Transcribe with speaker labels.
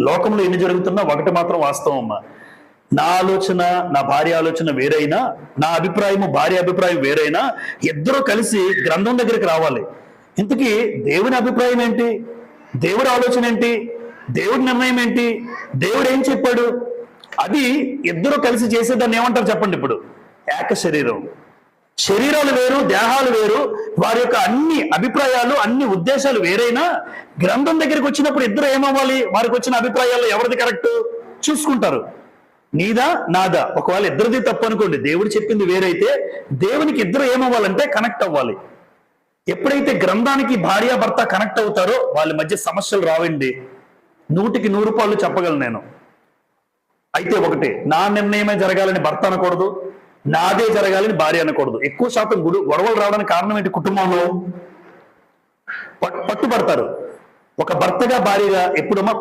Speaker 1: లోకంలో ఎన్ని జరుగుతున్నా ఒకటి మాత్రం వాస్తవం అమ్మా. నా ఆలోచన, నా భార్య ఆలోచన వేరైనా, నా అభిప్రాయము భార్య అభిప్రాయం వేరైనా, ఇద్దరూ కలిసి గ్రంథం దగ్గరికి రావాలి. ఇంతకీ దేవుని అభిప్రాయం ఏంటి, దేవుడి ఆలోచన ఏంటి, దేవుడి నిర్ణయం ఏంటి, దేవుడు ఏం చెప్పాడు, అది ఇద్దరు కలిసి చేసేదాన్ని ఏమంటారు చెప్పండి. ఇప్పుడు ఏక శరీరం. శరీరాలు వేరు, దేహాలు వేరు, వారి యొక్క అన్ని అభిప్రాయాలు, అన్ని ఉద్దేశాలు వేరైనా గ్రంథం దగ్గరికి వచ్చినప్పుడు ఇద్దరు ఏమవ్వాలి, వారికి వచ్చిన అభిప్రాయాల్లో ఎవరిది కరెక్ట్ చూసుకుంటారు. నీదా నాదా, ఒకవేళ ఇద్దరిది తప్పు అనుకోండి, దేవుడు చెప్పింది వేరైతే దేవునికి ఇద్దరు ఏమవ్వాలంటే కనెక్ట్ అవ్వాలి. ఎప్పుడైతే గ్రంథానికి భార్యాభర్త కనెక్ట్ అవుతారో వాళ్ళ మధ్య సమస్యలు రావండి. 100కి 100 రూపాయలు చెప్పగలను నేను. అయితే ఒకటి, నా నిర్ణయమే జరగాలని భర్త అనకూడదు, నాదే జరగాలని భార్య అనకూడదు. ఎక్కువ శాతం గొడవలు రావడానికి కారణం ఏంటి, కుటుంబంలో పట్టుబడతారు. ఒక భర్తగా భార్యగా ఎప్పుడమ్మా